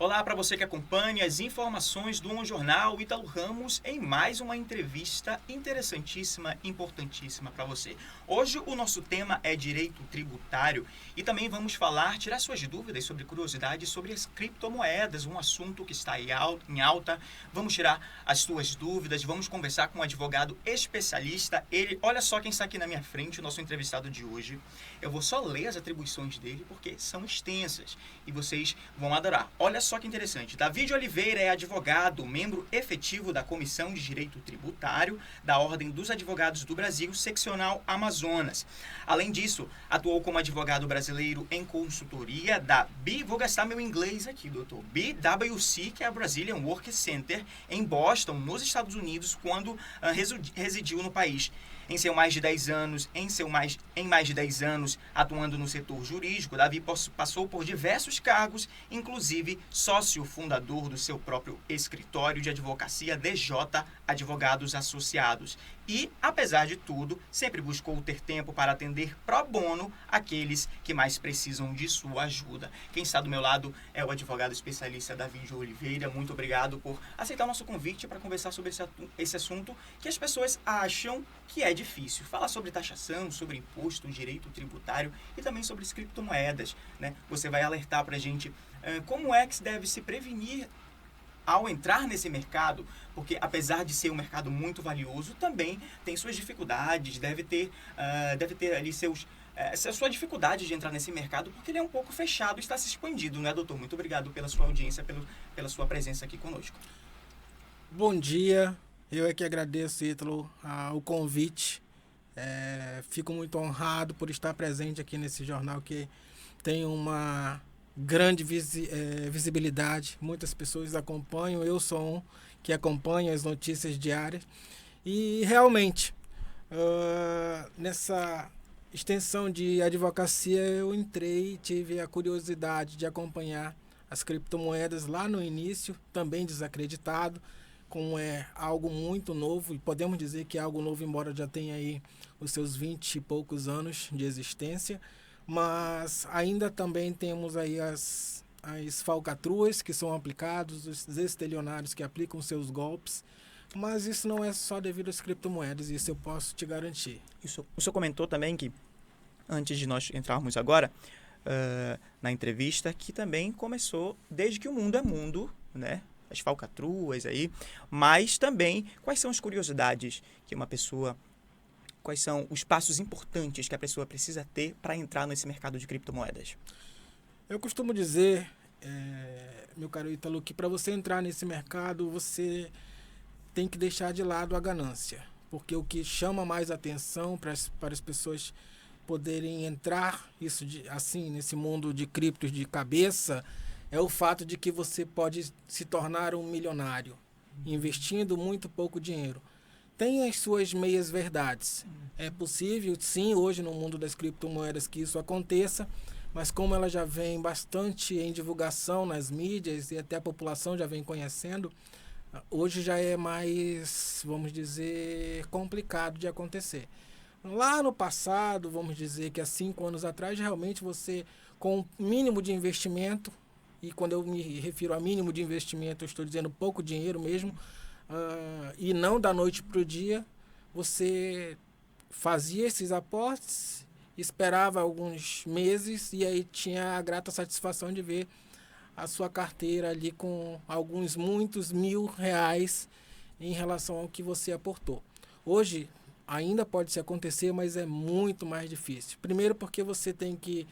Olá para você que acompanha as informações do Jornal Ítalo Ramos em mais uma entrevista interessantíssima, importantíssima para você. Hoje o nosso tema é direito tributário e também vamos tirar suas dúvidas sobre curiosidades sobre as criptomoedas, um assunto que está em alta. Vamos tirar as suas dúvidas, vamos conversar com um advogado especialista. Olha só quem está aqui na minha frente, o nosso entrevistado de hoje. Eu vou só ler as atribuições dele porque são extensas e vocês vão adorar. Olha só que interessante. Davi de Oliveira é advogado, membro efetivo da Comissão de Direito Tributário da Ordem dos Advogados do Brasil, seccional Amazonas. Além disso, atuou como advogado brasileiro em consultoria da vou gastar meu inglês aqui, doutor, BWC, que é a Brazilian Work Center, em Boston, nos Estados Unidos, quando residiu no país. Em mais de 10 anos atuando no setor jurídico, Davi passou por diversos cargos, inclusive sócio fundador do seu próprio escritório de advocacia DJ Advogados Associados. E, apesar de tudo, sempre buscou ter tempo para atender pro bono aqueles que mais precisam de sua ajuda. Quem está do meu lado é o advogado especialista Davi de Oliveira. Muito obrigado por aceitar o nosso convite para conversar sobre esse assunto que as pessoas acham que é difícil. Falar sobre taxação, sobre imposto, direito tributário e também sobre as criptomoedas, né? Você vai alertar para a gente como é que se deve se prevenir ao entrar nesse mercado, porque apesar de ser um mercado muito valioso, também tem suas dificuldades, deve ter ali sua dificuldade de entrar nesse mercado, porque ele é um pouco fechado e está se expandindo, né, doutor? Muito obrigado pela sua audiência, pela sua presença aqui conosco. Bom dia, eu é que agradeço, Ítalo, o convite. Fico muito honrado por estar presente aqui nesse jornal que tem uma grande visibilidade. Muitas pessoas acompanham, eu sou um que acompanha as notícias diárias. E realmente, nessa extensão de advocacia, eu entrei e tive a curiosidade de acompanhar as criptomoedas lá no início, também desacreditado, como é algo muito novo, e podemos dizer que é algo novo, embora já tenha aí os seus 20 e poucos anos de existência, mas ainda também temos aí as falcatruas que são aplicados, os estelionários que aplicam seus golpes, mas isso não é só devido às criptomoedas, isso eu posso te garantir. O senhor comentou também que, antes de nós entrarmos agora na entrevista, que também começou desde que o mundo é mundo, né? As falcatruas aí, mas também quais são as curiosidades que uma pessoa, quais são os passos importantes que a pessoa precisa ter para entrar nesse mercado de criptomoedas? Eu costumo dizer, meu caro Ítalo, que para você entrar nesse mercado, você tem que deixar de lado a ganância, porque o que chama mais atenção para as pessoas poderem entrar assim nesse mundo de criptos de cabeça é o fato de que você pode se tornar um milionário investindo muito pouco dinheiro. Tem as suas meias verdades. É possível, sim, hoje no mundo das criptomoedas que isso aconteça, mas como ela já vem bastante em divulgação nas mídias e até a população já vem conhecendo, hoje já é mais, vamos dizer, complicado de acontecer. Lá no passado, vamos dizer que há 5 anos atrás, realmente você, com o mínimo de investimento, e quando eu me refiro a mínimo de investimento, eu estou dizendo pouco dinheiro mesmo, e não da noite para o dia, você fazia esses aportes, esperava alguns meses e aí tinha a grata satisfação de ver a sua carteira ali com muitos R$ 1.000 em relação ao que você aportou. Hoje ainda pode se acontecer, mas é muito mais difícil. Primeiro porque você tem que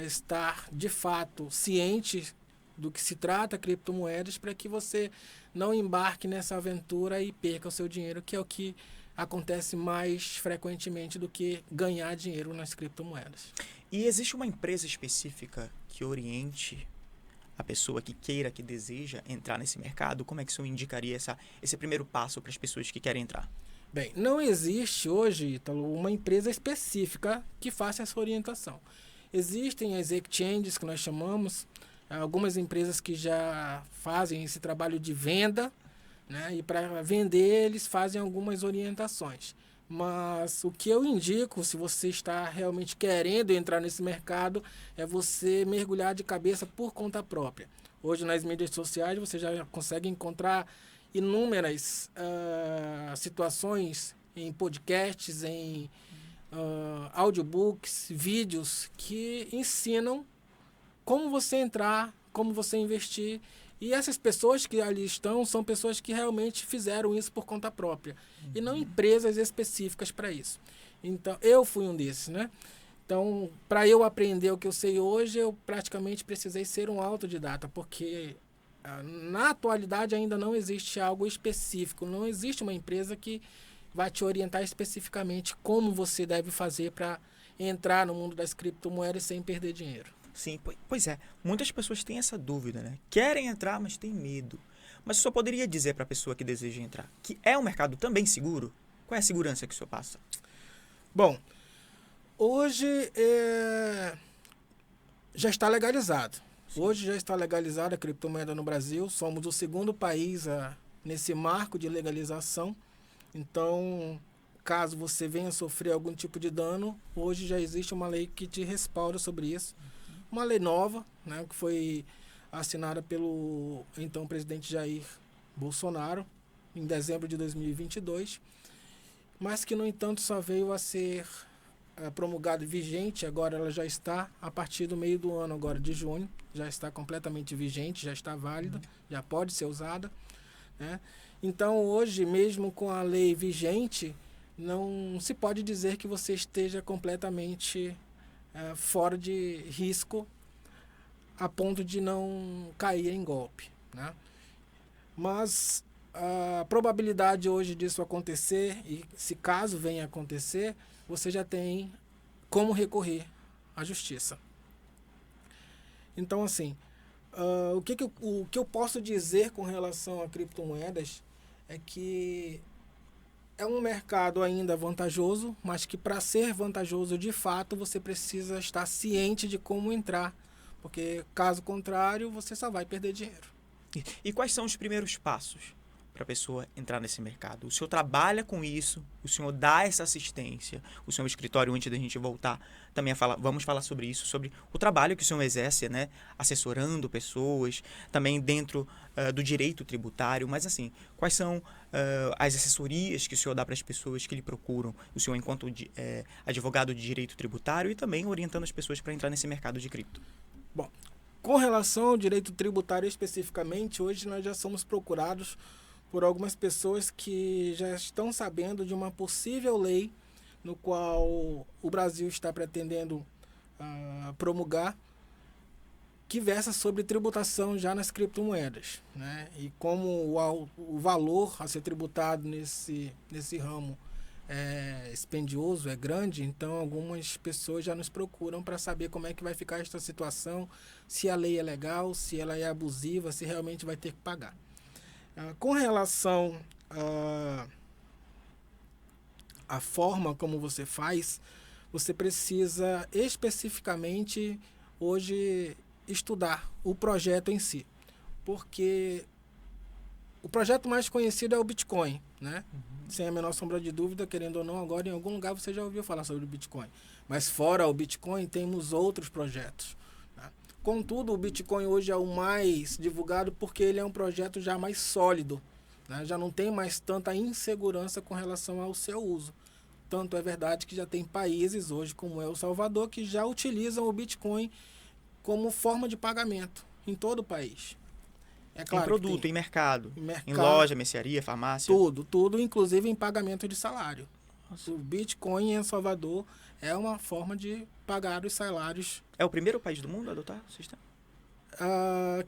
estar de fato ciente do que se trata criptomoedas para que você não embarque nessa aventura e perca o seu dinheiro, que é o que acontece mais frequentemente do que ganhar dinheiro nas criptomoedas. E existe uma empresa específica que oriente a pessoa que queira, que deseja entrar nesse mercado? Como é que o senhor indicaria esse primeiro passo para as pessoas que querem entrar? Bem, não existe hoje, Ítalo, uma empresa específica que faça essa orientação. Existem as exchanges que nós chamamos, algumas empresas que já fazem esse trabalho de venda, né? E para vender eles fazem algumas orientações. Mas o que eu indico, se você está realmente querendo entrar nesse mercado, é você mergulhar de cabeça por conta própria. Hoje nas mídias sociais você já consegue encontrar inúmeras situações em podcasts, em audiobooks, vídeos que ensinam como você entrar, como você investir. E essas pessoas que ali estão são pessoas que realmente fizeram isso por conta própria. E não empresas específicas para isso. Então, eu fui um desses, né? Então, para eu aprender o que eu sei hoje, eu praticamente precisei ser um autodidata, porque na atualidade ainda não existe algo específico, não existe uma empresa que vai te orientar especificamente como você deve fazer para entrar no mundo das criptomoedas sem perder dinheiro. Sim, pois é. Muitas pessoas têm essa dúvida, né? Querem entrar, mas têm medo. Mas o senhor poderia dizer para a pessoa que deseja entrar que é um mercado também seguro? Qual é a segurança que o senhor passa? Bom, hoje já está legalizado. Sim. Hoje já está legalizada a criptomoeda no Brasil. Somos o segundo país nesse marco de legalização. Então, caso você venha sofrer algum tipo de dano, hoje já existe uma lei que te respalda sobre isso. Uma lei nova, né, que foi assinada pelo então presidente Jair Bolsonaro em dezembro de 2022, mas que, no entanto, só veio a ser promulgada e vigente. Agora ela já está, a partir do meio do ano agora de junho, já está completamente vigente, já está válida, já pode ser usada, né? Então, hoje, mesmo com a lei vigente, não se pode dizer que você esteja completamente fora de risco a ponto de não cair em golpe, né? Mas a probabilidade hoje disso acontecer, e se caso venha acontecer, você já tem como recorrer à justiça. Então, assim, o que eu posso dizer com relação a criptomoedas é que é um mercado ainda vantajoso, mas que, para ser vantajoso de fato, você precisa estar ciente de como entrar, porque caso contrário você só vai perder dinheiro. E quais são os primeiros passos para a pessoa entrar nesse mercado? O senhor trabalha com isso, o senhor dá essa assistência, o senhor escritório, antes da gente voltar, também vamos falar sobre isso, sobre o trabalho que o senhor exerce, né, assessorando pessoas, também dentro do direito tributário, mas assim, quais são as assessorias que o senhor dá para as pessoas que lhe procuram, o senhor enquanto advogado de direito tributário e também orientando as pessoas para entrar nesse mercado de cripto? Bom, com relação ao direito tributário especificamente, hoje nós já somos procurados por algumas pessoas que já estão sabendo de uma possível lei no qual o Brasil está pretendendo promulgar, que versa sobre tributação já nas criptomoedas, né? E como o valor a ser tributado nesse ramo é expendioso, é grande, então algumas pessoas já nos procuram para saber como é que vai ficar esta situação, se a lei é legal, se ela é abusiva, se realmente vai ter que pagar. Com relação à forma como você faz, você precisa especificamente hoje estudar o projeto em si, porque o projeto mais conhecido é o Bitcoin, né? Sem a menor sombra de dúvida, querendo ou não, agora em algum lugar você já ouviu falar sobre o Bitcoin. Mas fora o Bitcoin, temos outros projetos, né? Contudo, o Bitcoin hoje é o mais divulgado porque ele é um projeto já mais sólido, né? Já não tem mais tanta insegurança com relação ao seu uso. Tanto é verdade que já tem países hoje, como El Salvador, que já utilizam o Bitcoin como forma de pagamento em todo o país. É claro, em produto, em mercado, em loja, mercearia, farmácia. Tudo, inclusive em pagamento de salário. Nossa. O Bitcoin em El Salvador é uma forma de pagar os salários. É o primeiro país do mundo a adotar o sistema?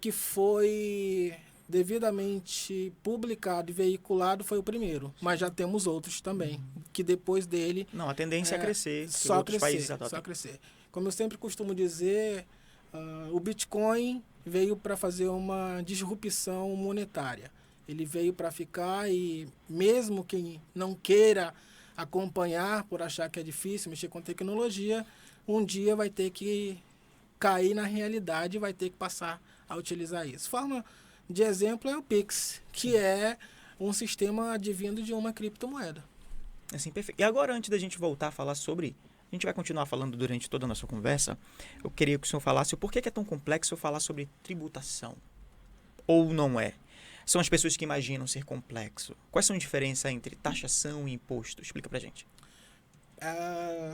Que foi devidamente publicado e veiculado, foi o primeiro. Mas já temos outros também, que depois dele... Não, a tendência é crescer, só crescer, só crescer. Como eu sempre costumo dizer, o Bitcoin veio para fazer uma disrupção monetária. Ele veio para ficar e mesmo quem não queira acompanhar por achar que é difícil mexer com tecnologia, um dia vai ter que cair na realidade e vai ter que passar a utilizar isso. Forma de exemplo é o Pix, que é um sistema advindo de uma criptomoeda. Assim, perfeito. E agora, antes da gente voltar a falar sobre... A gente vai continuar falando durante toda a nossa conversa. Eu queria que o senhor falasse o porquê que é tão complexo eu falar sobre tributação. ou não é? São as pessoas que imaginam ser complexo. Quais são a diferença entre taxação e imposto? Explica pra gente.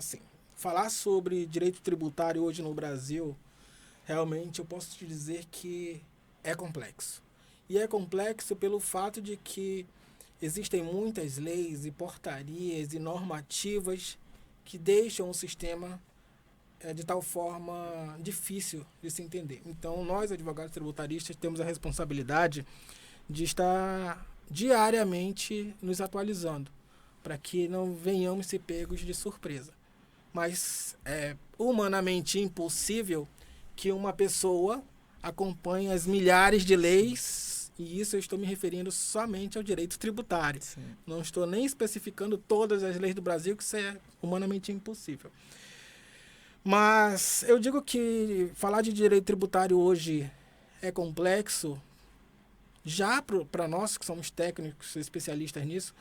Sim. Falar sobre direito tributário hoje no Brasil, realmente eu posso te dizer que é complexo. E é complexo pelo fato de que existem muitas leis e portarias e normativas que deixam o sistema de tal forma difícil de se entender. Então, nós, advogados tributaristas, temos a responsabilidade de estar diariamente nos atualizando, para que não venhamos ser pegos de surpresa. Mas é humanamente impossível que uma pessoa acompanhe as milhares de leis, e isso eu estou me referindo somente ao direito tributário. Sim. Não estou nem especificando todas as leis do Brasil, que isso é humanamente impossível. Mas eu digo que falar de direito tributário hoje é complexo, já para nós que somos técnicos, especialistas nisso,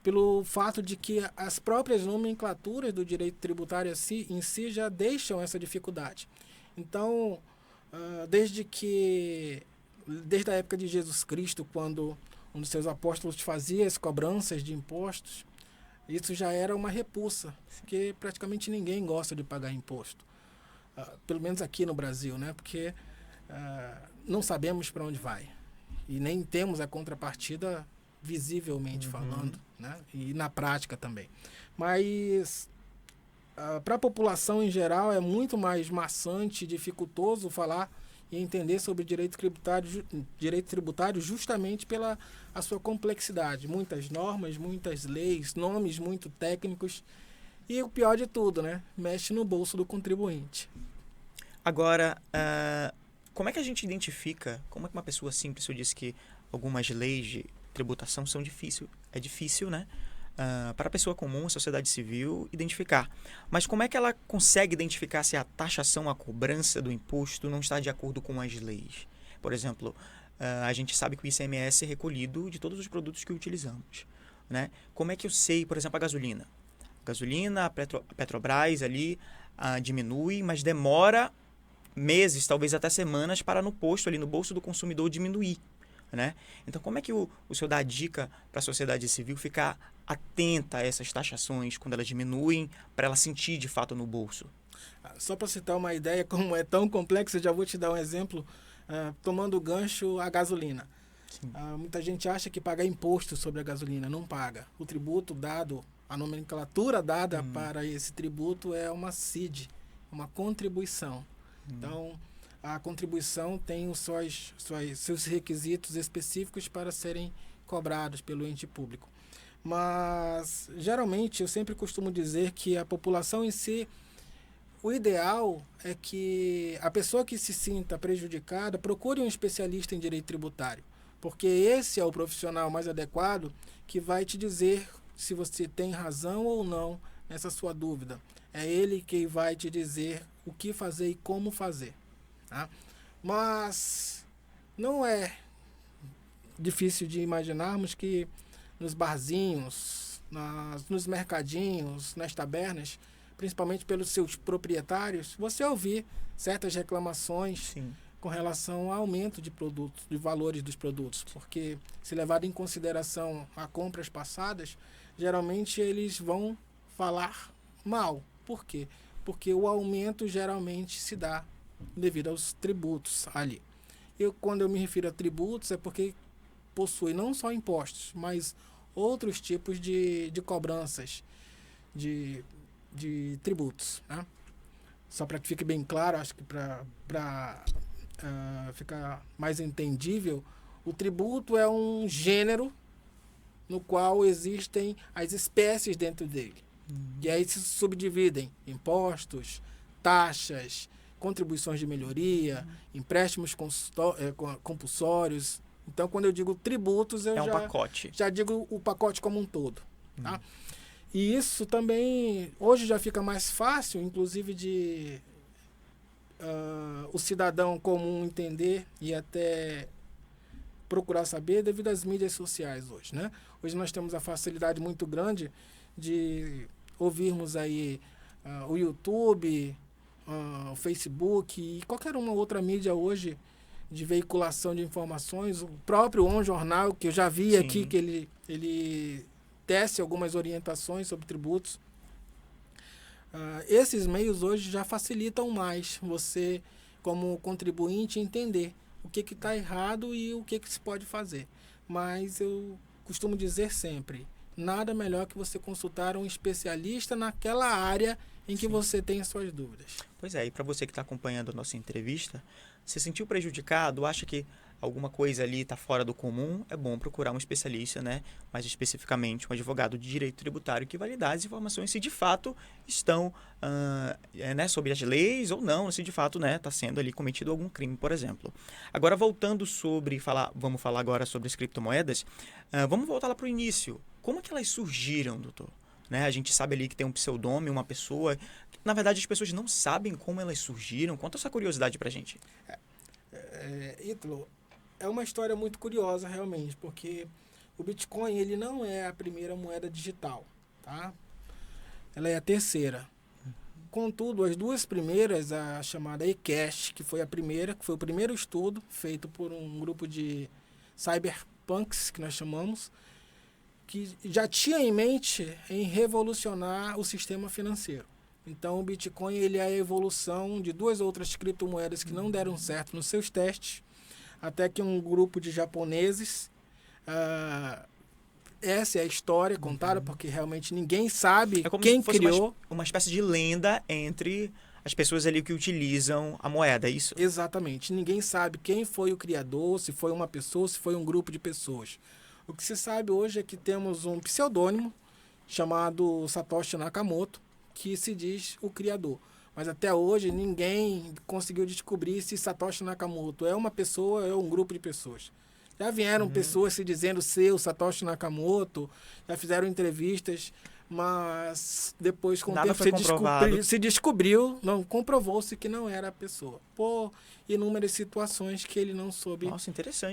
pelo fato de que as próprias nomenclaturas do direito tributário em si já deixam essa dificuldade. Então, desde a época de Jesus Cristo, quando um dos seus apóstolos fazia as cobranças de impostos, isso já era uma repulsa, porque praticamente ninguém gosta de pagar imposto. Pelo menos aqui no Brasil, né? Porque não sabemos para onde vai. E nem temos a contrapartida visivelmente falando, né? E na prática também. Mas para a população em geral é muito mais maçante, dificultoso falar e entender sobre direito tributário justamente pela a sua complexidade. Muitas normas, muitas leis, nomes muito técnicos e o pior de tudo, né? Mexe no bolso do contribuinte. Agora, como é que a gente identifica, como é que uma pessoa simples, eu disse que algumas leis de tributação são difíceis, é difícil, né? Para a pessoa comum, a sociedade civil, identificar. Mas como é que ela consegue identificar se a taxação, a cobrança do imposto não está de acordo com as leis? Por exemplo, a gente sabe que o ICMS é recolhido de todos os produtos que utilizamos, né? Como é que eu sei, por exemplo, a gasolina? A Petrobras ali diminui, mas demora meses, talvez até semanas, para no posto, ali no bolso do consumidor, diminuir, né? Então, como é que o senhor dá a dica para a sociedade civil ficar atenta a essas taxações quando elas diminuem, para ela sentir de fato no bolso? Só para citar uma ideia, como é tão complexo, eu já vou te dar um exemplo, tomando o gancho a gasolina. Muita gente acha que pagar imposto sobre a gasolina, não paga. O tributo dado, a nomenclatura dada para esse tributo é uma CID, uma contribuição. Então, a contribuição tem seus requisitos específicos para serem cobrados pelo ente público. Mas, geralmente, eu sempre costumo dizer que a população em si, o ideal é que a pessoa que se sinta prejudicada procure um especialista em direito tributário, porque esse é o profissional mais adequado que vai te dizer se você tem razão ou não nessa sua dúvida. É ele que vai te dizer o que fazer e como fazer. Tá? Mas não é difícil de imaginarmos que nos barzinhos, nos mercadinhos, nas tabernas, principalmente pelos seus proprietários, você ouvir certas reclamações com relação ao aumento de produtos, de valores dos produtos, porque se levado em consideração a compras passadas, geralmente eles vão falar mal. Por quê? Porque o aumento geralmente se dá devido aos tributos ali. Quando eu me refiro a tributos, é porque possui não só impostos, mas outros tipos de cobranças de tributos, né? Só para que fique bem claro, acho que para ficar mais entendível, o tributo é um gênero no qual existem as espécies dentro dele. E aí se subdividem impostos, taxas, contribuições de melhoria, empréstimos compulsórios. Então, quando eu digo tributos, eu já digo o pacote como um todo. Tá? E isso também, hoje já fica mais fácil, inclusive, de o cidadão comum entender e até procurar saber devido às mídias sociais hoje, né? Hoje nós temos a facilidade muito grande de ouvirmos aí o YouTube, o Facebook e qualquer uma outra mídia hoje de veiculação de informações. O próprio On Jornal, que eu já vi Sim. aqui, que ele tece algumas orientações sobre tributos. Esses meios hoje já facilitam mais você, como contribuinte, entender o que está errado e o que se pode fazer. Mas eu costumo dizer sempre, nada melhor que você consultar um especialista naquela área em que você tem as suas dúvidas. Pois é, e para você que está acompanhando a nossa entrevista, se sentiu prejudicado, acha que alguma coisa ali está fora do comum, é bom procurar um especialista, né? Mais especificamente um advogado de direito tributário que vai lhe dar as informações se de fato estão né, sob as leis ou não, se de fato está sendo ali cometido algum crime, por exemplo. Agora, voltando vamos falar agora sobre as criptomoedas, vamos voltar lá para o início. Como que elas surgiram, doutor? Né? A gente sabe ali que tem um pseudônimo, uma pessoa. Na verdade, as pessoas não sabem como elas surgiram. Conta essa curiosidade pra gente. Ítalo, é uma história muito curiosa, realmente, porque o Bitcoin ele não é a primeira moeda digital, tá? Ela é a terceira. Contudo, as duas primeiras, a chamada eCash, que foi o primeiro estudo feito por um grupo de cyberpunks, que nós chamamos, que já tinha em mente em revolucionar o sistema financeiro. Então, o Bitcoin ele é a evolução de duas outras criptomoedas que não deram certo nos seus testes, até que um grupo de japoneses, essa é a história contada, porque realmente ninguém sabe quem criou. Uma espécie de lenda entre as pessoas ali que utilizam a moeda, é isso? Exatamente. Ninguém sabe quem foi o criador, se foi uma pessoa, se foi um grupo de pessoas. O que se sabe hoje é que temos um pseudônimo chamado Satoshi Nakamoto, que se diz o criador. Mas até hoje ninguém conseguiu descobrir se Satoshi Nakamoto é uma pessoa ou é um grupo de pessoas. Já vieram pessoas se dizendo ser o Satoshi Nakamoto, já fizeram entrevistas, mas depois com o tempo se descobriu, não comprovou-se que não era a pessoa, por inúmeras situações que ele não soube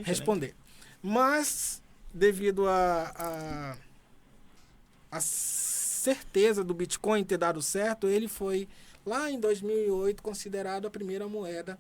responder. Né? Mas devido a certeza do Bitcoin ter dado certo, ele foi, lá em 2008, considerado a primeira moeda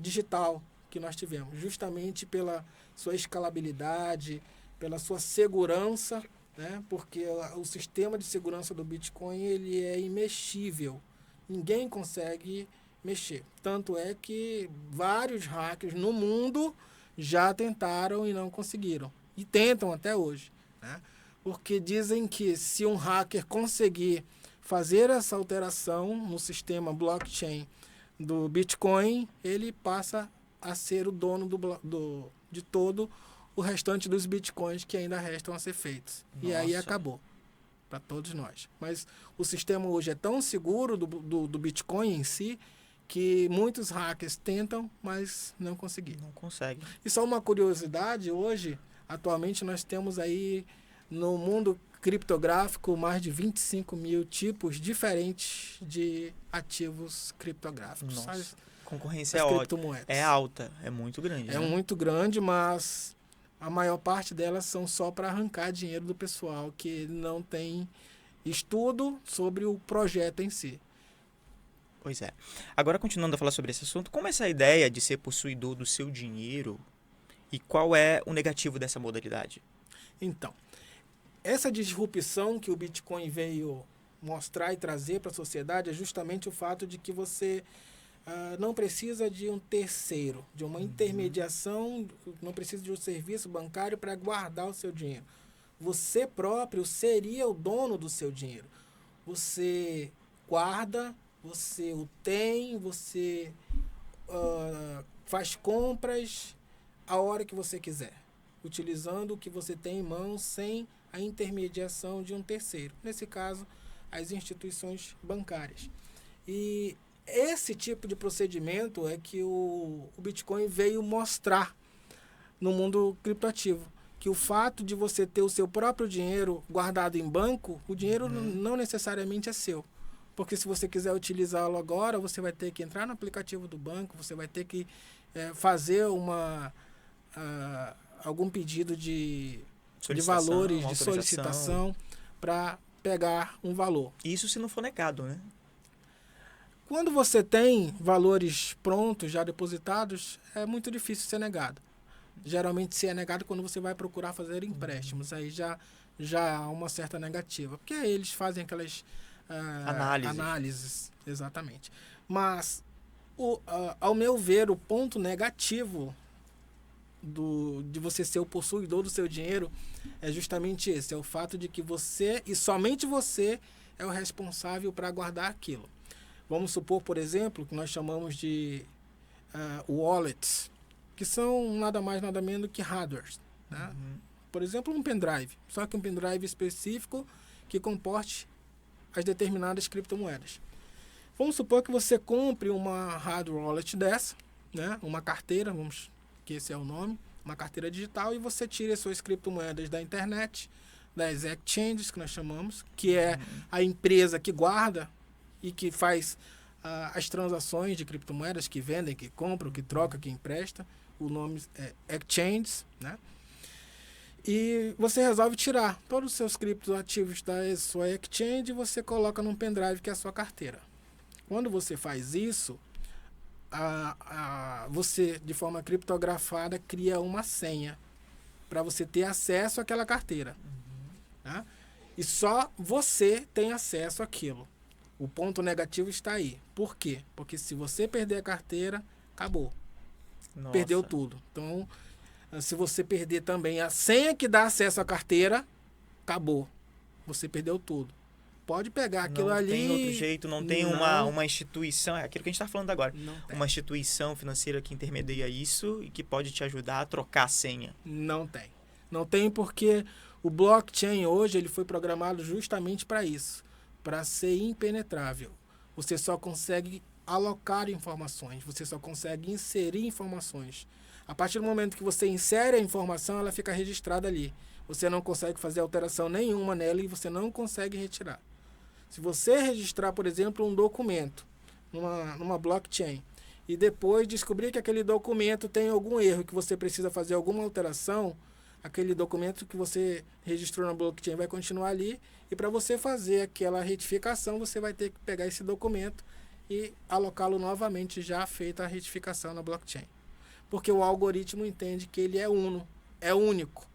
digital que nós tivemos, justamente pela sua escalabilidade, pela sua segurança, né? Porque o sistema de segurança do Bitcoin ele é imexível, ninguém consegue mexer. Tanto é que vários hackers no mundo já tentaram e não conseguiram. E tentam até hoje, né? Porque dizem que se um hacker conseguir fazer essa alteração no sistema blockchain do Bitcoin, ele passa a ser o dono de todo o restante dos Bitcoins que ainda restam a ser feitos. Nossa. E aí acabou para todos nós. Mas o sistema hoje é tão seguro do Bitcoin em si que muitos hackers tentam, mas não conseguiram. Não conseguem. E só uma curiosidade, hoje, atualmente nós temos aí no mundo criptográfico mais de 25 mil tipos diferentes de ativos criptográficos. Nossa, concorrência é alta, é muito grande. É muito grande, mas a maior parte delas são só para arrancar dinheiro do pessoal que não tem estudo sobre o projeto em si. Pois é. Agora, continuando a falar sobre esse assunto, como é essa ideia de ser possuidor do seu dinheiro e qual é o negativo dessa modalidade? Então, essa disrupção que o Bitcoin veio mostrar e trazer para a sociedade é justamente o fato de que você não precisa de um terceiro, de uma intermediação, não precisa de um serviço bancário para guardar o seu dinheiro. Você próprio seria o dono do seu dinheiro. Você guarda, você o tem, você faz compras a hora que você quiser, utilizando o que você tem em mãos sem a intermediação de um terceiro. Nesse caso, as instituições bancárias. E esse tipo de procedimento é que o Bitcoin veio mostrar no mundo criptoativo. Que o fato de você ter o seu próprio dinheiro guardado em banco, o dinheiro não necessariamente é seu. Porque se você quiser utilizá-lo agora, você vai ter que entrar no aplicativo do banco, você vai ter que fazer algum pedido de valores, de solicitação para pegar um valor. Isso se não for negado, né? Quando você tem valores prontos, já depositados, é muito difícil ser negado. Geralmente se é negado quando você vai procurar fazer empréstimos. Aí já há uma certa negativa. Porque eles fazem aquelas análises. Exatamente. Mas, ao meu ver, o ponto negativo de você ser o possuidor do seu dinheiro é justamente esse. É o fato de que você, e somente você, é o responsável para guardar aquilo. Vamos supor, por exemplo, que nós chamamos de wallets, que são nada mais, nada menos que hardware. Né? Por exemplo, um pendrive. Só que um pendrive específico que comporte as determinadas criptomoedas. Vamos supor que você compre uma hardware wallet dessa, né? Uma carteira, que esse é o nome, uma carteira digital, e você tira as suas criptomoedas da internet, das exchanges, que nós chamamos, que é a empresa que guarda e que faz as transações de criptomoedas, que vendem, que compram, que trocam, que empresta. O nome é exchanges, né? E você resolve tirar todos os seus criptoativos da sua exchange e você coloca num pendrive, que é a sua carteira. Quando você faz isso, você, de forma criptografada, cria uma senha para você ter acesso àquela carteira. Tá? E só você tem acesso àquilo. O ponto negativo está aí. Por quê? Porque se você perder a carteira, acabou. Nossa. Perdeu tudo. Então, se você perder também a senha que dá acesso à carteira, acabou. Você perdeu tudo. Pode pegar aquilo ali. Não tem outro jeito, não tem uma instituição, é aquilo que a gente está falando agora. Uma instituição financeira que intermedia isso e que pode te ajudar a trocar a senha. Não tem. Não tem porque o blockchain hoje ele foi programado justamente para isso, para ser impenetrável. Você só consegue alocar informações, você só consegue inserir informações. A partir do momento que você insere a informação, ela fica registrada ali. Você não consegue fazer alteração nenhuma nela e você não consegue retirar. Se você registrar, por exemplo, um documento numa blockchain e depois descobrir que aquele documento tem algum erro, que você precisa fazer alguma alteração, aquele documento que você registrou na blockchain vai continuar ali, e para você fazer aquela retificação, você vai ter que pegar esse documento e alocá-lo novamente, já feita a retificação na blockchain. Porque o algoritmo entende que ele é único.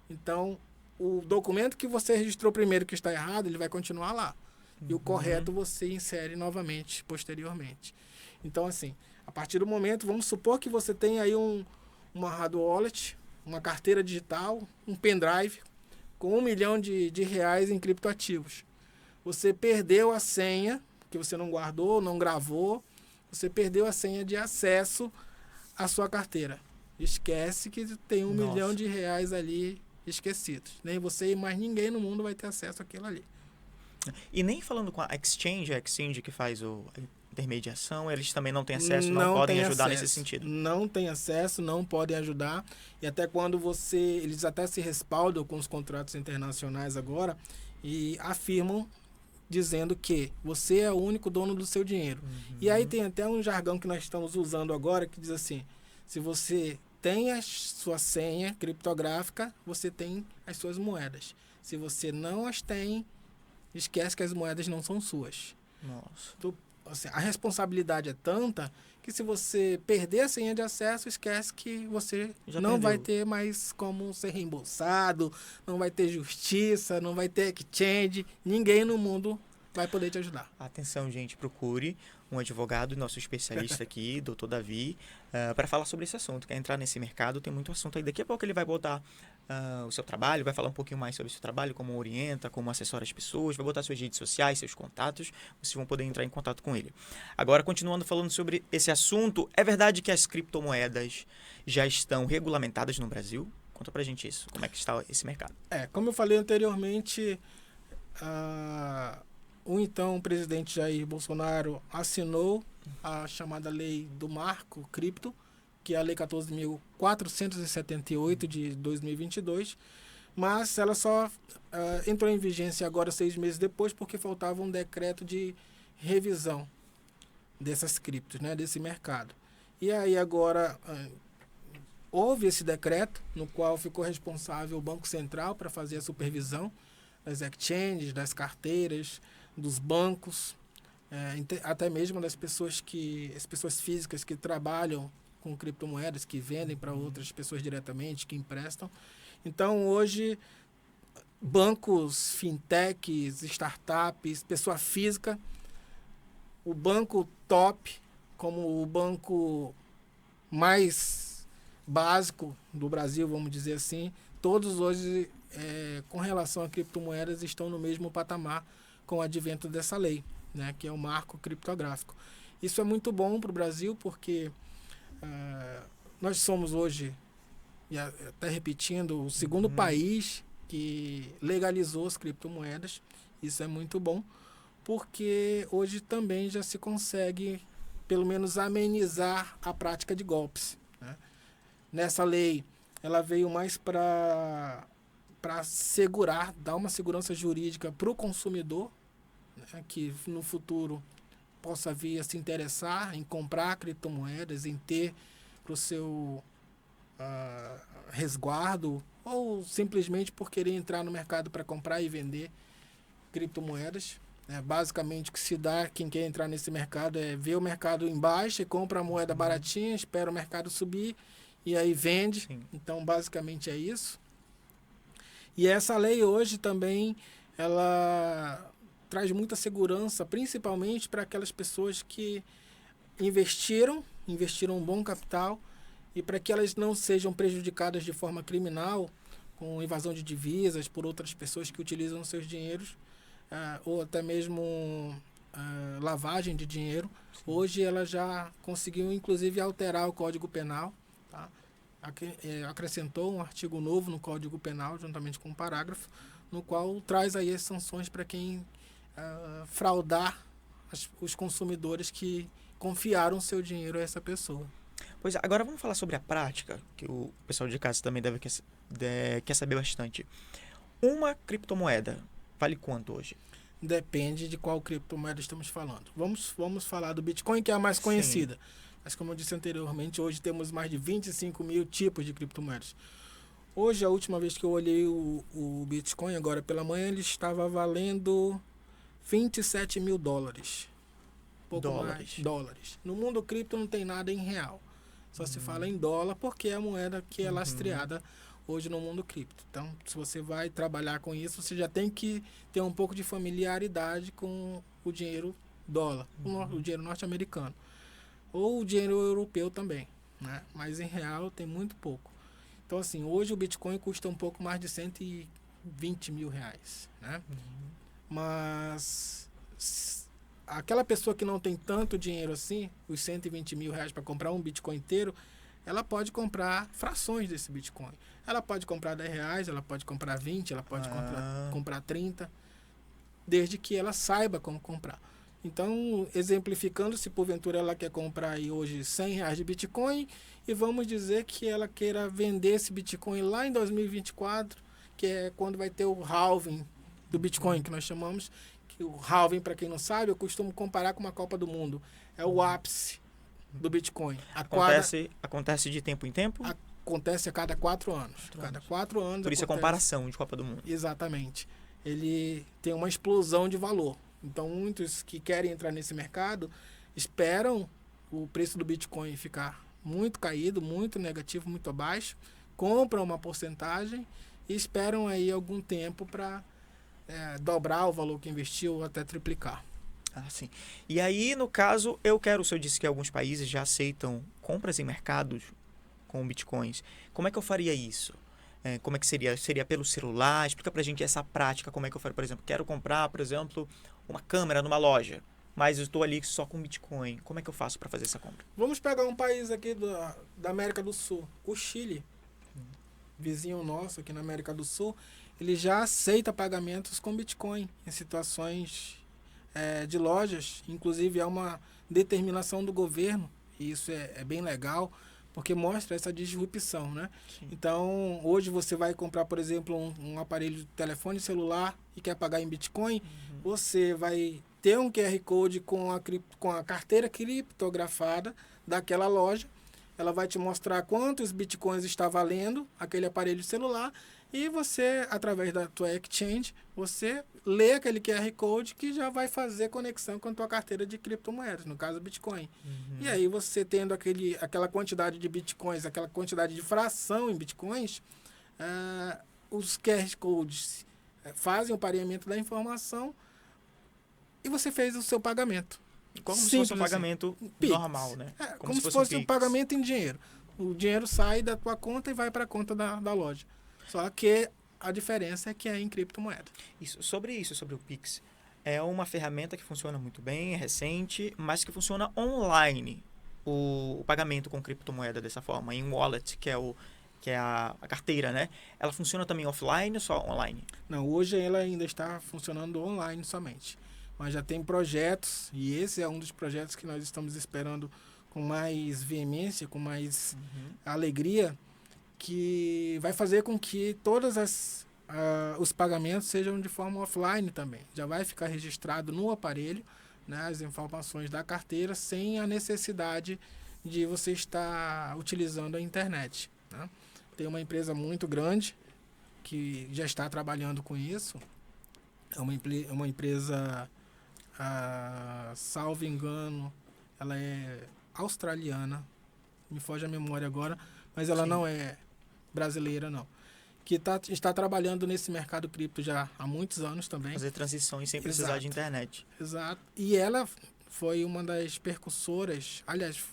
Então, o documento que você registrou primeiro que está errado, ele vai continuar lá. E o correto você insere novamente, posteriormente. Então, assim, a partir do momento, vamos supor que você tem aí uma hardware wallet, uma carteira digital, um pendrive com R$1 milhão em criptoativos. Você perdeu a senha, que você não guardou, não gravou, você perdeu a senha de acesso à sua carteira. Esquece que tem R$1 milhão ali esquecidos. Nem você e mais ninguém no mundo vai ter acesso àquilo ali. E nem falando com a exchange que faz a intermediação, eles também não têm acesso, não podem ajudar nesse sentido. Não tem acesso, não podem ajudar. E até quando eles até se respaldam com os contratos internacionais agora e afirmam dizendo que você é o único dono do seu dinheiro. E aí tem até um jargão que nós estamos usando agora que diz assim: se você tem a sua senha criptográfica, você tem as suas moedas. Se você não as tem, esquece que as moedas não são suas. Nossa. Então, assim, a responsabilidade é tanta que se você perder a senha de acesso, esquece que você não vai ter mais como ser reembolsado, não vai ter justiça, não vai ter exchange, ninguém no mundo vai poder te ajudar. Atenção, gente, procure um advogado, nosso especialista aqui, Dr. Davi, para falar sobre esse assunto. Quer entrar nesse mercado, tem muito assunto aí. Daqui a pouco ele vai botar o seu trabalho, vai falar um pouquinho mais sobre o seu trabalho, como orienta, como assessora as pessoas, vai botar suas redes sociais, seus contatos, vocês vão poder entrar em contato com ele. Agora, continuando falando sobre esse assunto, é verdade que as criptomoedas já estão regulamentadas no Brasil? Conta pra gente isso, como é que está esse mercado? Como eu falei anteriormente, o então presidente Jair Bolsonaro assinou a chamada lei do marco cripto, que é a lei 14.478 de 2022, mas ela só entrou em vigência agora 6 meses depois, porque faltava um decreto de revisão dessas criptos, né, desse mercado. E aí agora houve esse decreto, no qual ficou responsável o Banco Central para fazer a supervisão das exchanges, das carteiras, dos bancos, até mesmo das pessoas as pessoas físicas que trabalham com criptomoedas, que vendem para outras pessoas diretamente, que emprestam. Então, hoje, bancos, fintechs, startups, pessoa física, o banco top, como o banco mais básico do Brasil, vamos dizer assim, todos hoje, com relação a criptomoedas, estão no mesmo patamar com o advento dessa lei, né, que é o marco criptográfico. Isso é muito bom para o Brasil, porque nós somos hoje, e até repetindo, o segundo país que legalizou as criptomoedas. Isso é muito bom, porque hoje também já se consegue, pelo menos, amenizar a prática de golpes, né? Nessa lei, ela veio mais para segurar, dar uma segurança jurídica para o consumidor, né, que no futuro possa vir a se interessar em comprar criptomoedas, em ter para o seu resguardo, ou simplesmente por querer entrar no mercado para comprar e vender criptomoedas. Basicamente, o que se dá, quem quer entrar nesse mercado, é ver o mercado em baixa e compra a moeda baratinha, espera o mercado subir e aí vende. Sim. Então, basicamente é isso. E essa lei hoje também, ela traz muita segurança, principalmente para aquelas pessoas que investiram um bom capital, e para que elas não sejam prejudicadas de forma criminal, com invasão de divisas por outras pessoas que utilizam seus dinheiros, ou até mesmo lavagem de dinheiro. Sim. Hoje ela já conseguiu, inclusive, alterar o Código Penal, tá? Acrescentou um artigo novo no Código Penal, juntamente com um parágrafo, no qual traz aí as sanções para quem fraudar os consumidores que confiaram seu dinheiro a essa pessoa. Pois é, agora vamos falar sobre a prática, que o pessoal de casa também quer saber bastante. Uma criptomoeda vale quanto hoje? Depende de qual criptomoeda estamos falando. Vamos falar do Bitcoin, que é a mais conhecida. Sim. Mas como eu disse anteriormente, hoje temos mais de 25 mil tipos de criptomoedas. Hoje, a última vez que eu olhei o Bitcoin, agora pela manhã, ele estava valendo $27 mil. Pouco mais dólares. No mundo cripto não tem nada em real. Só se fala em dólar, porque é a moeda que é lastreada hoje no mundo cripto. Então, se você vai trabalhar com isso, você já tem que ter um pouco de familiaridade com o dinheiro dólar, o dinheiro norte-americano. Ou o dinheiro europeu também, né? Mas em real tem muito pouco. Então, assim, hoje o Bitcoin custa um pouco mais de 120 mil reais, né? Mas aquela pessoa que não tem tanto dinheiro assim, os 120 mil reais para comprar um Bitcoin inteiro, ela pode comprar frações desse Bitcoin. Ela pode comprar 10 reais, ela pode comprar 20, ela pode comprar 30, desde que ela saiba como comprar. Então, exemplificando, se porventura ela quer comprar aí hoje 100 reais de Bitcoin, e vamos dizer que ela queira vender esse Bitcoin lá em 2024, que é quando vai ter o halving do Bitcoin, que nós chamamos. O halving, para quem não sabe, eu costumo comparar com uma Copa do Mundo. É o ápice do Bitcoin. Acontece de tempo em tempo? Acontece a cada 4 anos. Cada 4 anos. Por isso acontece a comparação de Copa do Mundo. Exatamente. Ele tem uma explosão de valor. Então, muitos que querem entrar nesse mercado esperam o preço do Bitcoin ficar muito caído, muito negativo, muito abaixo, compram uma porcentagem e esperam aí algum tempo para dobrar o valor que investiu ou até triplicar. Sim. E aí, no caso, o senhor disse que alguns países já aceitam compras em mercados com bitcoins. Como é que eu faria isso? Como é que seria? Seria pelo celular? Explica pra gente essa prática, como é que eu faria. Por exemplo, quero comprar, por exemplo, uma câmera numa loja, mas eu estou ali só com Bitcoin. Como é que eu faço para fazer essa compra? Vamos pegar um país aqui da América do Sul, o Chile. Vizinho nosso aqui na América do Sul, ele já aceita pagamentos com Bitcoin em situações de lojas. Inclusive, é uma determinação do governo, e isso é bem legal, porque mostra essa disrupção, né? Sim. Então, hoje você vai comprar, por exemplo, um aparelho de telefone celular e quer pagar em Bitcoin, você vai ter um QR Code com a carteira criptografada daquela loja. ela vai te mostrar quantos bitcoins está valendo aquele aparelho celular e você, através da tua exchange, você lê aquele QR Code que já vai fazer conexão com a tua carteira de criptomoedas, no caso Bitcoin. E aí você tendo aquela quantidade de bitcoins, aquela quantidade de fração em bitcoins, os QR Codes fazem o pareamento da informação e você fez o seu pagamento. Como se Simples fosse um assim. pagamento Pix. normal, né? Como se fosse um pagamento em dinheiro. O dinheiro sai da tua conta e vai para a conta da loja. Só que a diferença é que é em criptomoeda. Sobre o Pix, é uma ferramenta que funciona muito bem, é recente, mas que funciona online. O pagamento com criptomoeda dessa forma, em wallet, que é a carteira, né? Ela funciona também offline ou só online? Não, hoje ela ainda está funcionando online somente. Mas já tem projetos, e esse é um dos projetos que nós estamos esperando com mais veemência, com mais alegria, que vai fazer com que todos os pagamentos sejam de forma offline também. Já vai ficar registrado no aparelho, né, as informações da carteira, sem a necessidade de você estar utilizando a internet. Né? Tem uma empresa muito grande que já está trabalhando com isso. É uma empresa, salvo engano, ela é australiana, me foge a memória agora, mas ela não é brasileira, não. Que está trabalhando nesse mercado cripto já há muitos anos também. Fazer transições sem precisar de internet. Exato. E ela foi uma das percussoras, aliás,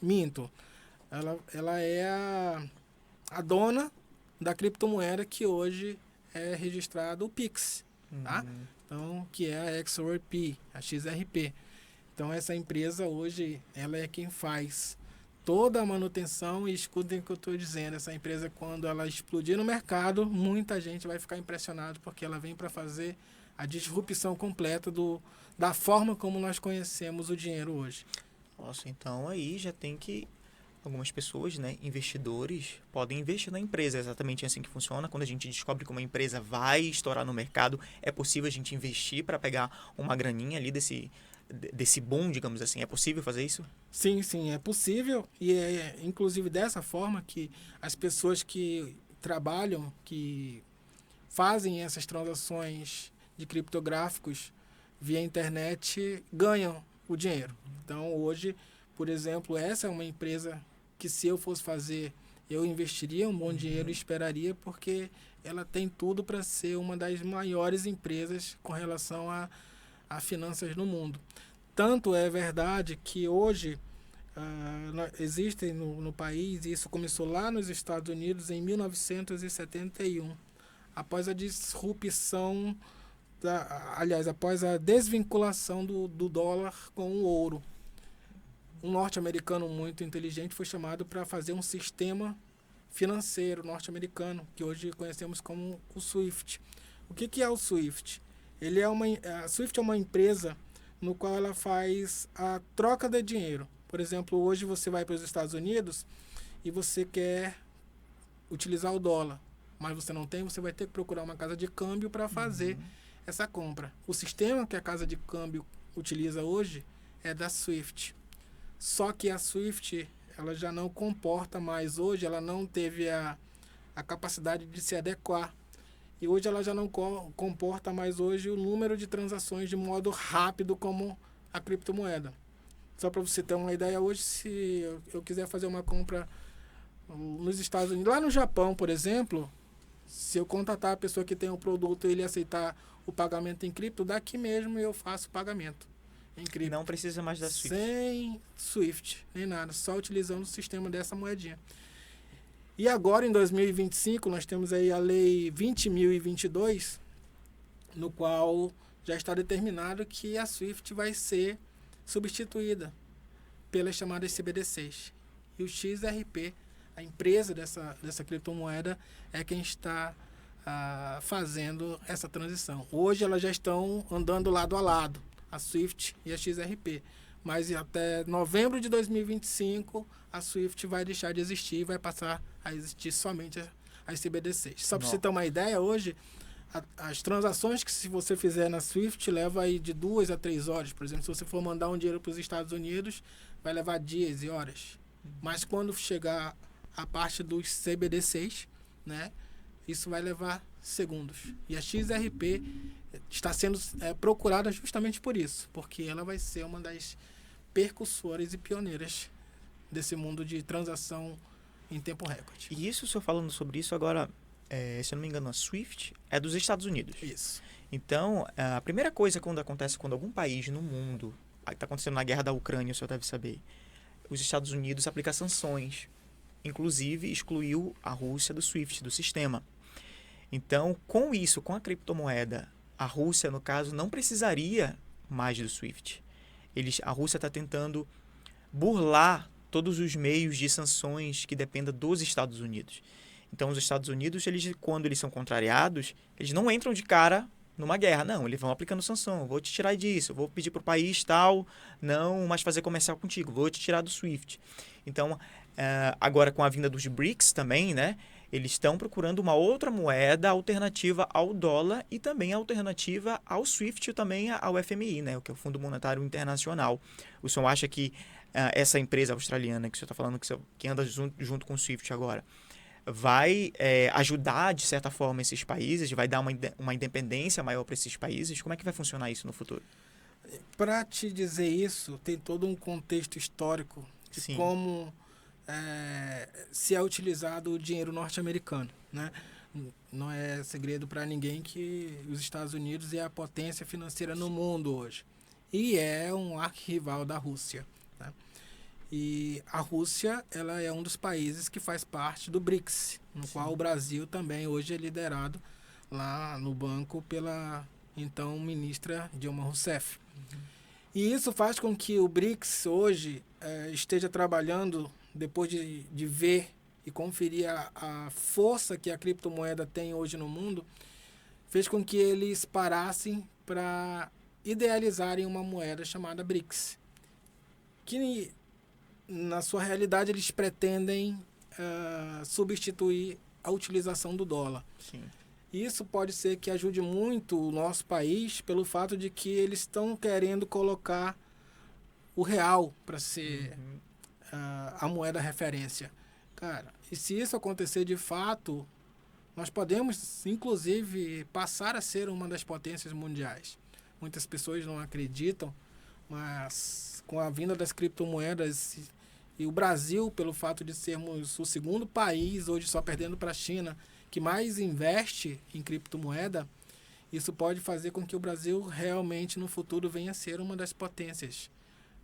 minto, ela é a dona da criptomoeda que hoje é registrado o Pix, tá? Então, que é a XRP, a XRP. Então, essa empresa hoje, ela é quem faz toda a manutenção, e escutem o que eu estou dizendo, essa empresa, quando ela explodir no mercado, muita gente vai ficar impressionado, porque ela vem para fazer a disrupção completa da forma como nós conhecemos o dinheiro hoje. Nossa, então aí já tem que algumas pessoas, né, investidores, podem investir na empresa. É exatamente assim que funciona. Quando a gente descobre que uma empresa vai estourar no mercado, é possível a gente investir para pegar uma graninha ali desse boom, digamos assim. É possível fazer isso? Sim, é possível, e é inclusive dessa forma que as pessoas que trabalham, que fazem essas transações de criptográficos via internet, ganham o dinheiro. Então, hoje, por exemplo, essa é uma empresa que, se eu fosse fazer, eu investiria um bom dinheiro e esperaria, porque ela tem tudo para ser uma das maiores empresas com relação a finanças no mundo. Tanto é verdade que hoje existem no país, e isso começou lá nos Estados Unidos em 1971, após a disrupção, após a desvinculação do dólar com o ouro. Um norte-americano muito inteligente foi chamado para fazer um sistema financeiro norte-americano, que hoje conhecemos como o SWIFT. O que é o SWIFT? A SWIFT é uma empresa no qual ela faz a troca de dinheiro. Por exemplo, hoje você vai para os Estados Unidos e você quer utilizar o dólar, mas você não tem, você vai ter que procurar uma casa de câmbio para fazer essa compra. O sistema que a casa de câmbio utiliza hoje é da SWIFT. Só que a SWIFT, ela já não comporta mais hoje, ela não teve a capacidade de se adequar. E hoje ela já não comporta mais hoje o número de transações de modo rápido como a criptomoeda. Só para você ter uma ideia, hoje, se eu quiser fazer uma compra nos Estados Unidos, lá no Japão, por exemplo, se eu contatar a pessoa que tem um produto e ele aceitar o pagamento em cripto, daqui mesmo eu faço o pagamento em cripto. Não precisa mais da SWIFT. Sem SWIFT, nem nada, só utilizando o sistema dessa moedinha. E agora, em 2025, nós temos aí a Lei 20.022, no qual já está determinado que a SWIFT vai ser substituída pelas chamadas CBDCs. E o XRP, a empresa dessa criptomoeda, é quem está fazendo essa transição. Hoje elas já estão andando lado a lado, a SWIFT e a XRP. Mas até novembro de 2025, a SWIFT vai deixar de existir e vai passar a existir somente as CBDCs. Só para você ter uma ideia, hoje, as transações que, se você fizer na SWIFT, leva aí de 2 a 3 horas. Por exemplo, se você for mandar um dinheiro para os Estados Unidos, vai levar dias e horas. Mas quando chegar a parte dos CBDCs, né, isso vai levar segundos. E a XRP está sendo procurada justamente por isso, porque ela vai ser uma das percussoras e pioneiras desse mundo de transação em tempo recorde. E isso, o senhor falando sobre isso agora, se eu não me engano, a SWIFT é dos Estados Unidos. Isso. Então, a primeira coisa quando acontece quando algum país no mundo, está acontecendo na guerra da Ucrânia, o senhor deve saber, os Estados Unidos aplicam sanções, inclusive excluiu a Rússia do SWIFT, do sistema. Então, com isso, com a criptomoeda, a Rússia, no caso, não precisaria mais do SWIFT. A Rússia está tentando burlar todos os meios de sanções que dependam dos Estados Unidos. Então, os Estados Unidos, quando eles são contrariados, eles não entram de cara numa guerra. Não, eles vão aplicando sanção. Vou te tirar disso, vou pedir para o país tal não mais fazer comercial contigo, vou te tirar do SWIFT. Então, agora com a vinda dos BRICS também, né, eles estão procurando uma outra moeda alternativa ao dólar e também alternativa ao SWIFT e também ao FMI, né, que é o Fundo Monetário Internacional. O senhor acha que essa empresa australiana que o senhor está falando, que anda junto com o SWIFT agora, vai ajudar, de certa forma, esses países? Vai dar uma independência maior para esses países? Como é que vai funcionar isso no futuro? Para te dizer isso, tem todo um contexto histórico de Sim. como se é utilizado o dinheiro norte-americano, né? Não é segredo para ninguém que os Estados Unidos é a potência financeira no mundo hoje. E é um arquirrival da Rússia, né? E a Rússia, ela é um dos países que faz parte do BRICS, no Sim. qual o Brasil também hoje é liderado lá no banco pela então ministra Dilma Rousseff. E isso faz com que o BRICS hoje esteja trabalhando, depois de ver e conferir a força que a criptomoeda tem hoje no mundo, fez com que eles parassem para idealizarem uma moeda chamada BRICS, que na sua realidade eles pretendem substituir a utilização do dólar. Sim. Isso pode ser que ajude muito o nosso país pelo fato de que eles estão querendo colocar o real para ser a moeda referência. Cara, e se isso acontecer de fato, nós podemos, inclusive, passar a ser uma das potências mundiais. Muitas pessoas não acreditam, mas com a vinda das criptomoedas e o Brasil, pelo fato de sermos o segundo país, hoje só perdendo para a China, que mais investe em criptomoeda, isso pode fazer com que o Brasil realmente no futuro venha a ser uma das potências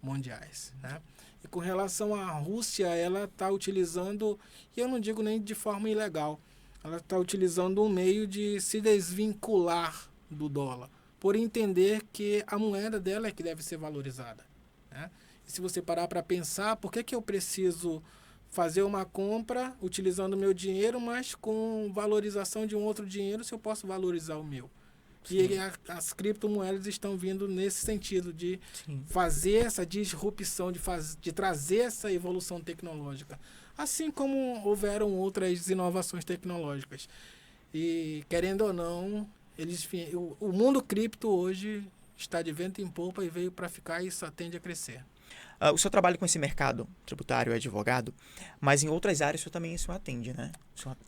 mundiais, né? E com relação à Rússia, ela está utilizando, e eu não digo nem de forma ilegal, ela está utilizando um meio de se desvincular do dólar, por entender que a moeda dela é que deve ser valorizada, né? E se você parar para pensar, por que eu preciso fazer uma compra utilizando o meu dinheiro, mas com valorização de um outro dinheiro, se eu posso valorizar o meu? Sim. E as criptomoedas estão vindo nesse sentido de Sim. fazer essa disrupção, de trazer essa evolução tecnológica. Assim como houveram outras inovações tecnológicas. E, querendo ou não, o mundo cripto hoje está de vento em popa e veio para ficar e só tende a crescer. O senhor trabalha com esse mercado tributário, é advogado, mas em outras áreas o senhor também atende, né?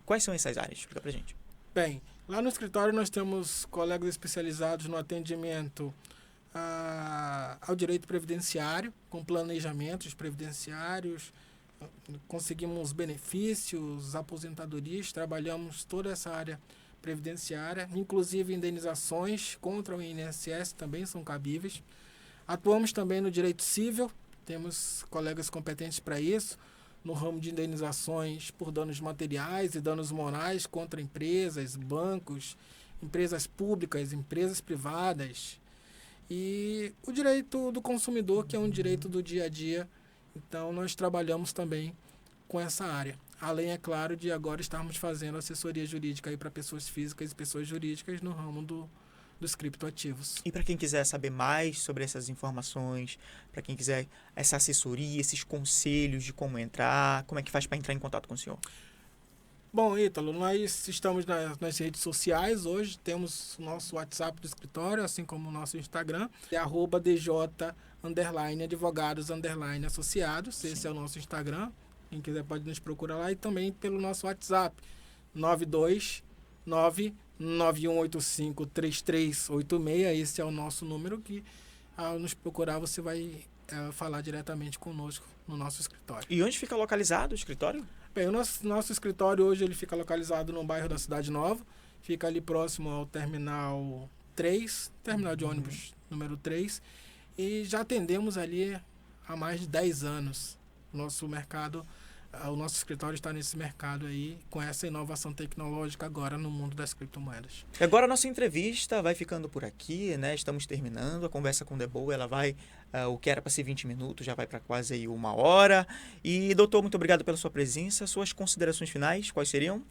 Quais são essas áreas? Explica pra gente. Bem, lá no escritório nós temos colegas especializados no atendimento ao direito previdenciário, com planejamentos previdenciários, conseguimos benefícios, aposentadorias, trabalhamos toda essa área previdenciária, inclusive indenizações contra o INSS também são cabíveis. Atuamos também no direito civil, temos colegas competentes para isso, no ramo de indenizações por danos materiais e danos morais contra empresas, bancos, empresas públicas, empresas privadas. E o direito do consumidor, que é um direito do dia a dia. Então, nós trabalhamos também com essa área. Além, é claro, de agora estarmos fazendo assessoria jurídica para pessoas físicas e pessoas jurídicas no ramo dos criptoativos. E para quem quiser saber mais sobre essas informações, para quem quiser essa assessoria, esses conselhos de como entrar, como é que faz para entrar em contato com o senhor? Bom, Ítalo, nós estamos nas redes sociais hoje, temos o nosso WhatsApp do escritório, assim como o nosso Instagram, é @DJ _advogados _associados. Esse é o nosso Instagram. Quem quiser pode nos procurar lá. E também pelo nosso WhatsApp, 92991853386. Esse é o nosso número que, ao nos procurar, você vai falar diretamente conosco no nosso escritório. E onde fica localizado o escritório? Bem, o nosso escritório hoje ele fica localizado no bairro da Cidade Nova. Fica ali próximo ao terminal 3, terminal de ônibus número 3. E já atendemos ali há mais de 10 anos. O nosso escritório está nesse mercado aí, com essa inovação tecnológica agora no mundo das criptomoedas. E agora a nossa entrevista vai ficando por aqui, né? Estamos terminando. A conversa com o Deboe, ela vai, o que era para ser 20 minutos, já vai para quase aí 1 hora. E, doutor, muito obrigado pela sua presença. Suas considerações finais, quais seriam?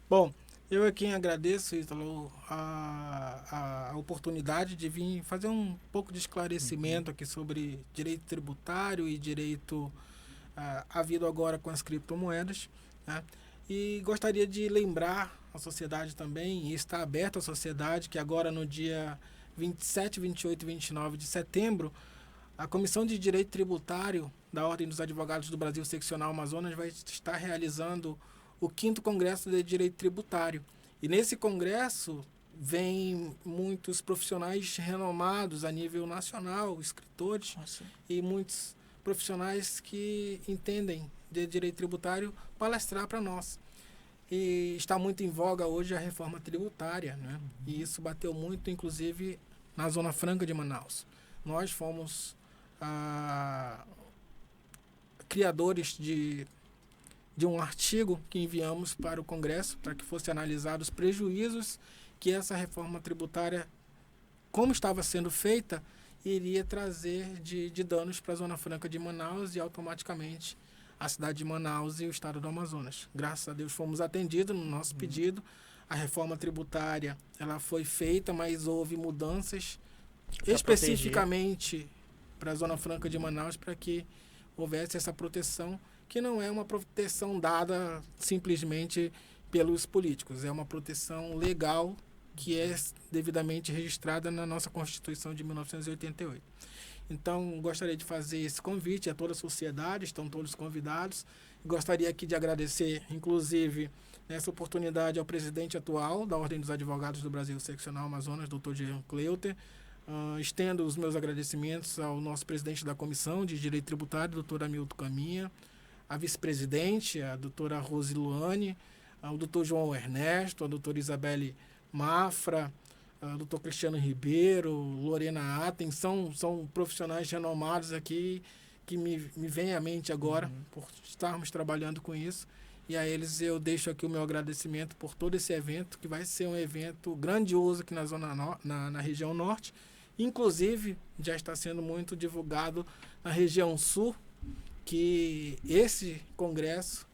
Bom, eu é quem agradeço, Ítalo, a oportunidade de vir fazer um pouco de esclarecimento aqui sobre direito tributário e direito havido agora com as criptomoedas, né? E gostaria de lembrar a sociedade também, e está aberta a sociedade, que agora no dia 27, 28 e 29 de setembro, a Comissão de Direito Tributário da Ordem dos Advogados do Brasil Seccional Amazonas vai estar realizando o 5º Congresso de Direito Tributário. E nesse congresso vem muitos profissionais renomados a nível nacional, escritores, e muitos profissionais que entendem de direito tributário palestrar para nós. E está muito em voga hoje a reforma tributária, né? E isso bateu muito, inclusive, na Zona Franca de Manaus. Nós fomos criadores de um artigo que enviamos para o Congresso para que fosse analisado os prejuízos que essa reforma tributária, como estava sendo feita, iria trazer de danos para a Zona Franca de Manaus e automaticamente a cidade de Manaus e o estado do Amazonas. Graças a Deus fomos atendidos no nosso pedido. A reforma tributária ela foi feita, mas houve mudanças especificamente para a Zona Franca de Manaus para que houvesse essa proteção, que não é uma proteção dada simplesmente pelos políticos, é uma proteção legal que é devidamente registrada na nossa Constituição de 1988. Então, gostaria de fazer esse convite a toda a sociedade, estão todos convidados. Gostaria aqui de agradecer, inclusive, nessa oportunidade ao presidente atual da Ordem dos Advogados do Brasil Seccional Amazonas, Dr. Jean Cleuter. Estendo os meus agradecimentos ao nosso presidente da Comissão de Direito Tributário, Dr. Hamilton Caminha, a vice-presidente, a doutora Rose Luane, ao Dr. João Ernesto, a doutora Isabelle Mafra, Dr. Cristiano Ribeiro, Lorena Aten, são profissionais renomados aqui que me vêm à mente agora por estarmos trabalhando com isso. E a eles eu deixo aqui o meu agradecimento por todo esse evento, que vai ser um evento grandioso aqui na região norte. Inclusive, já está sendo muito divulgado na região sul, que esse congresso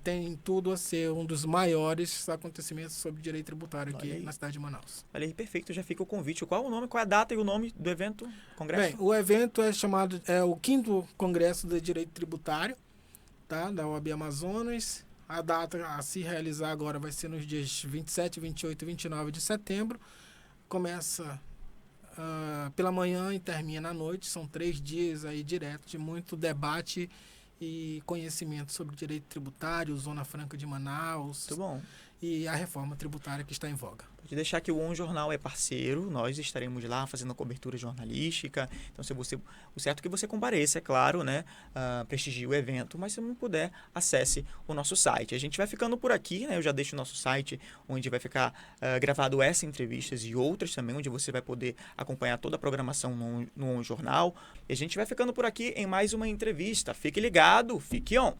tem tudo a ser um dos maiores acontecimentos sobre direito tributário aqui na cidade de Manaus. Olha aí, perfeito, já fica o convite. Qual é a data e o nome do evento, congresso? Bem, o evento é o 5º Congresso de Direito Tributário, tá, da OAB Amazonas. A data a se realizar agora vai ser nos dias 27, 28 e 29 de setembro. Começa pela manhã e termina à noite. São 3 dias aí direto de muito debate e conhecimento sobre direito tributário, Zona Franca de Manaus. Muito bom. E a reforma tributária que está em voga. Pode deixar que o On Jornal é parceiro, nós estaremos lá fazendo a cobertura jornalística. Então, o certo é que você compareça, é claro, né? Prestigie o evento, mas se não puder, acesse o nosso site. A gente vai ficando por aqui, né? Eu já deixo o nosso site, onde vai ficar gravado essas entrevistas e outras também, onde você vai poder acompanhar toda a programação no On Jornal. E a gente vai ficando por aqui em mais uma entrevista. Fique ligado, fique on!